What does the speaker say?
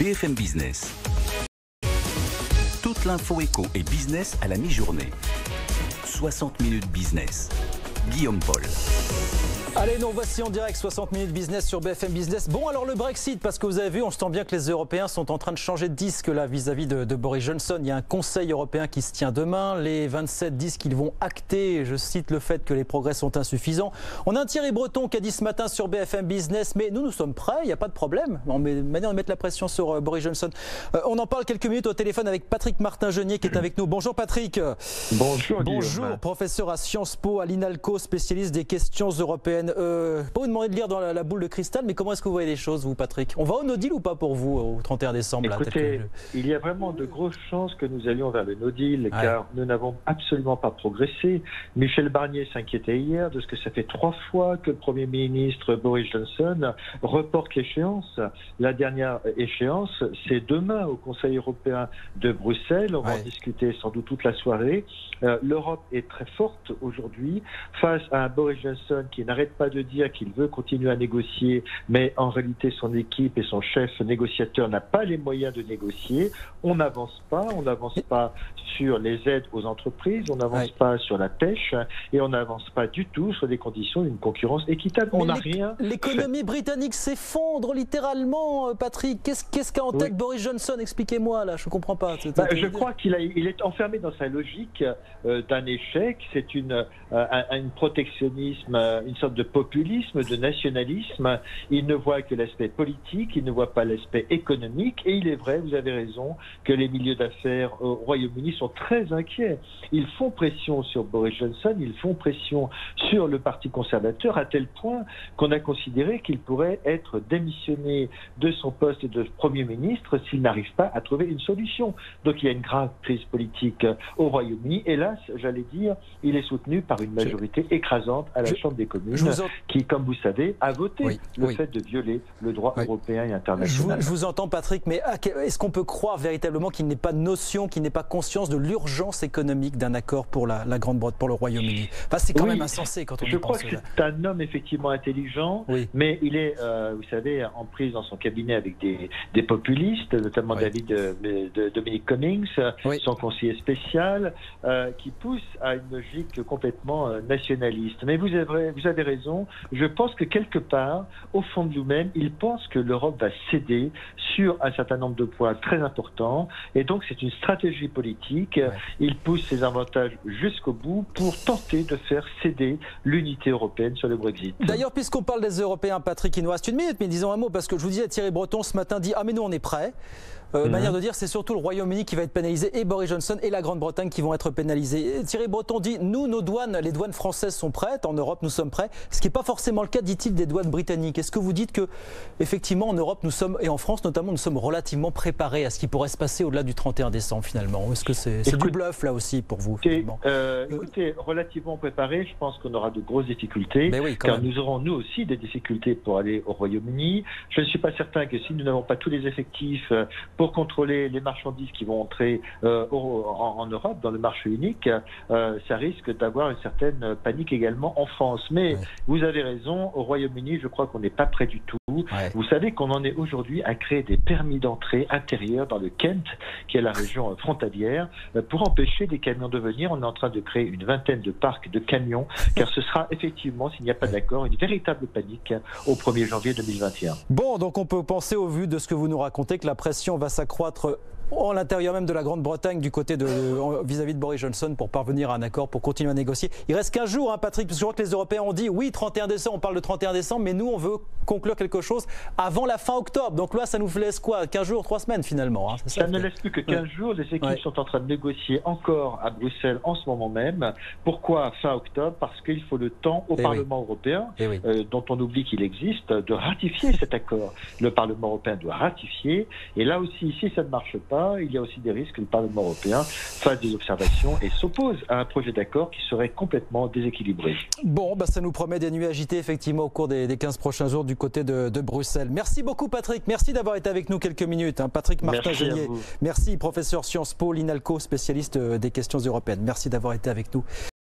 BFM Business. Toute l'info éco et business à la mi-journée. 60 minutes business. Guillaume Paul. Allez, nous voici en direct 60 minutes business sur BFM Business. Bon, alors le Brexit, parce que vous avez vu, on sent bien que les Européens sont en train de changer de disque là vis-à-vis de Boris Johnson. Il y a un conseil européen qui se tient demain. Les 27 disent qu'ils vont acter, je cite, le fait que les progrès sont insuffisants. On a un Thierry Breton qui a dit ce matin sur BFM Business, mais nous sommes prêts, il n'y a pas de problème. On met manière de mettre la pression sur Boris Johnson. On en parle quelques minutes au téléphone avec Patrick Martin-Genier qui est avec nous. Bonjour Patrick. Bonjour Guillaume. Bonjour, professeur à Sciences Po, à l'INALCO, spécialiste des questions européennes. Pas vous demander de lire dans la boule de cristal, mais comment est-ce que vous voyez les choses, vous, Patrick? On va au no deal ou pas pour vous au 31 décembre là, Écoutez, il y a vraiment de grosses chances que nous allions vers le no deal, car nous n'avons absolument pas progressé. Michel Barnier s'inquiétait hier de ce que ça fait 3 fois que le Premier ministre Boris Johnson reporte l'échéance. La dernière échéance, c'est demain au Conseil européen de Bruxelles. On va en discuter sans doute toute la soirée. L'Europe est très forte aujourd'hui face à un Boris Johnson qui n'arrête pas de dire qu'il veut continuer à négocier, mais en réalité son équipe et son chef négociateur n'a pas les moyens de négocier. On n'avance pas sur les aides aux entreprises, on n'avance pas sur la pêche et on n'avance pas du tout sur les conditions d'une concurrence équitable. On n'a rien. L'économie britannique s'effondre littéralement, Patrick. Qu'est-ce qu'a en tête Boris Johnson? Expliquez-moi là, je ne comprends pas. Je crois qu'il est enfermé dans sa logique d'un échec. C'est un protectionnisme, une sorte de populisme, de nationalisme. Il ne voit que l'aspect politique, il ne voit pas l'aspect économique. Et il est vrai, vous avez raison, que les milieux d'affaires au Royaume-Uni sont très inquiets. Ils font pression sur Boris Johnson, ils font pression sur le Parti conservateur, à tel point qu'on a considéré qu'il pourrait être démissionné de son poste de Premier ministre s'il n'arrive pas à trouver une solution. Donc il y a une grave crise politique au Royaume-Uni. Hélas, j'allais dire, il est soutenu par une majorité écrasante à la Chambre des communes, qui, comme vous savez, a voté le fait de violer le droit européen et international. Je vous entends, Patrick, mais est-ce qu'on peut croire véritablement qu'il n'ait pas de notion, qu'il n'ait pas conscience de l'urgence économique d'un accord pour la Grande-Bretagne, pour le Royaume-Uni? Enfin, c'est quand même insensé quand on y pense. Je crois que c'est un homme effectivement intelligent, mais il est, vous savez, en prise dans son cabinet avec des populistes, notamment Dominic Cummings, son conseiller spécial, qui pousse à une logique complètement nationaliste. Mais vous avez raison. Je pense que quelque part, au fond de nous-mêmes, il pense que l'Europe va céder sur un certain nombre de points très importants. Et donc, c'est une stratégie politique. Il pousse ses avantages jusqu'au bout pour tenter de faire céder l'unité européenne sur le Brexit. D'ailleurs, puisqu'on parle des Européens, Patrick, il nous reste 1 minute, mais disons un mot, parce que je vous disais, Thierry Breton ce matin dit « Ah mais nous, on est prêts ». Manière de dire, c'est surtout le Royaume-Uni qui va être pénalisé, et Boris Johnson et la Grande-Bretagne qui vont être pénalisés. Thierry Breton dit, nous, nos douanes, les douanes françaises sont prêtes, en Europe nous sommes prêts, ce qui n'est pas forcément le cas, dit-il, des douanes britanniques. Est-ce que vous dites que, effectivement, en Europe, nous sommes, et en France notamment, nous sommes relativement préparés à ce qui pourrait se passer au-delà du 31 décembre finalement? Est-ce que c'est du bluff là aussi pour vous? Écoutez, relativement préparés, je pense qu'on aura de grosses difficultés, car nous aurons nous aussi des difficultés pour aller au Royaume-Uni. Je ne suis pas certain que si nous n'avons pas tous les effectifs pour contrôler les marchandises qui vont entrer en Europe, dans le marché unique, ça risque d'avoir une certaine panique également en France. Mais vous avez raison, au Royaume-Uni, je crois qu'on n'est pas prêt du tout. Vous savez qu'on en est aujourd'hui à créer des permis d'entrée intérieurs dans le Kent, qui est la région frontalière, pour empêcher des camions de venir. On est en train de créer une vingtaine de parcs de camions, car ce sera effectivement, s'il n'y a pas d'accord, une véritable panique au 1er janvier 2021. Bon, donc on peut penser, au vu de ce que vous nous racontez, que la pression va s'accroître à l'intérieur même de la Grande-Bretagne du côté vis-à-vis de Boris Johnson pour parvenir à un accord, pour continuer à négocier. Il reste 15 jours, Patrick, parce que je crois que les Européens ont dit oui, 31 décembre, on parle de 31 décembre, mais nous, on veut conclure quelque chose avant la fin octobre. Donc là, ça nous laisse quoi? 15 jours, 3 semaines finalement, ça ne laisse plus que 15 jours. Les équipes sont en train de négocier encore à Bruxelles en ce moment même. Pourquoi fin octobre? Parce qu'il faut le temps au Parlement européen, dont on oublie qu'il existe, de ratifier cet accord. Le Parlement européen doit ratifier. Et là aussi, si ça ne marche pas, il y a aussi des risques que le Parlement européen fasse des observations et s'oppose à un projet d'accord qui serait complètement déséquilibré. Bon, ça nous promet des nuits agitées effectivement au cours des 15 prochains jours du côté de Bruxelles. Merci beaucoup Patrick, merci d'avoir été avec nous quelques minutes. Patrick Martin-Genier, merci, professeur Sciences Po, l'INALCO, spécialiste des questions européennes. Merci d'avoir été avec nous.